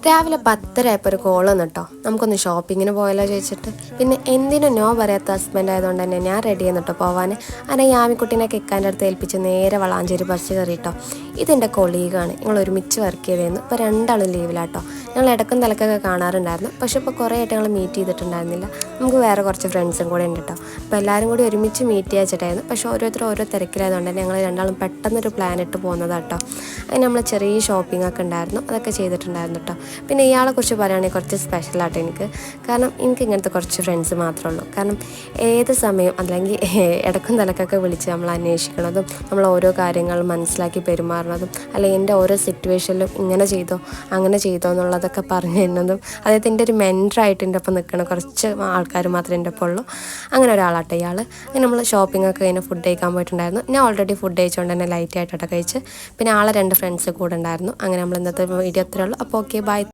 രാവിലെ 10:30 ആയപ്പോൾ ഒരു കോൾ വന്നിട്ടോ, നമുക്കൊന്ന് ഷോപ്പിങ്ങിന് പോയാലോ ചോദിച്ചിട്ട്. പിന്നെ എന്തിനും നോ പറയാത്ത ഹസ്ബൻഡ് ആയതുകൊണ്ട് തന്നെ ഞാൻ റെഡി ചെയ്യുന്നിട്ടോ പോവാൻ. അങ്ങനെ യാമിക്കുട്ടീനെ കിക്കാൻ്റെ അടുത്ത് ഏൽപ്പിച്ച് നേരെ വളാഞ്ചേരി ബസ് കയറിയിട്ടോ. ഇതെൻ്റെ കൊളീഗാണ്, ഞങ്ങൾ ഒരുമിച്ച് വർക്ക് ചെയ്തിരുന്നു. ഇപ്പോൾ രണ്ടാളും ലീവിലാട്ടോ. ഞങ്ങൾ ഇടക്കും തലക്കൊക്കെ കാണാറുണ്ടായിരുന്നു, പക്ഷേ ഇപ്പോൾ കുറേ ആയിട്ട് ഞങ്ങൾ മീറ്റ് ചെയ്തിട്ടുണ്ടായിരുന്നില്ല. നമുക്ക് വേറെ കുറച്ച് ഫ്രണ്ട്സും കൂടെ ഉണ്ട് കേട്ടോ. അപ്പോൾ എല്ലാവരും കൂടി ഒരുമിച്ച് മീറ്റ് ചെയ്യാച്ചിട്ടായിരുന്നു. പക്ഷേ ഓരോരുത്തരും ഓരോ തിരക്കിലായതുകൊണ്ട് തന്നെ ഞങ്ങൾ രണ്ടാളും പെട്ടെന്നൊരു പ്ലാൻ ഇട്ട് പോകുന്നതാട്ടോ. അങ്ങനെ നമ്മൾ ചെറിയ ഷോപ്പിംഗ് ഒക്കെ ഉണ്ടായിരുന്നു, അതൊക്കെ ചെയ്തിട്ടുണ്ടായിരുന്നു കേട്ടോ. പിന്നെ ഇയാളെക്കുറിച്ച് പറയുകയാണെങ്കിൽ കുറച്ച് സ്പെഷ്യലാട്ടോ എനിക്ക്. കാരണം എനിക്ക് ഇങ്ങനത്തെ കുറച്ച് ഫ്രണ്ട്സ് മാത്രമേ ഉള്ളൂ. കാരണം ഏത് സമയം അല്ലെങ്കിൽ ഇടക്കും തലക്കൊക്കെ വിളിച്ച് നമ്മൾ അന്വേഷിക്കണതും നമ്മൾ ഓരോ കാര്യങ്ങളും മനസ്സിലാക്കി പെരുമാറുന്നതും അല്ലെങ്കിൽ എൻ്റെ ഓരോ സിറ്റുവേഷനിലും ഇങ്ങനെ ചെയ്തോ അങ്ങനെ ചെയ്തോ എന്നുള്ളതൊക്കെ പറഞ്ഞു തരുന്നതും, അതായത് എൻ്റെ ഒരു മെൻറ്ററായിട്ട് എൻ്റെ ഒപ്പം നിൽക്കണം കുറച്ച് ആൾക്കാർ മാത്രമേ എൻ്റെ ഒപ്പം ഉള്ളൂ. അങ്ങനെ ഒരാളാട്ടെ ഇയാൾ. അങ്ങനെ നമ്മൾ ഷോപ്പിംഗ് ഒക്കെ കഴിഞ്ഞ് ഫുഡ് കഴിക്കാൻ പോയിട്ടുണ്ടായിരുന്നു. ഞാൻ ഓൾറെഡി ഫുഡ് കഴിച്ചുകൊണ്ട് തന്നെ ലൈറ്റ് ആയിട്ടൊക്കെ കഴിച്ച്. പിന്നെ ആളെ 2 ഫ്രണ്ട്സ് കൂടെ ഉണ്ടായിരുന്നു. അങ്ങനെ നമ്മൾ ഇന്നത്തെ വീഡിയോ അത്രേ ഉള്ളൂ. അപ്പോൾ ഓക്കെ, ബൈ.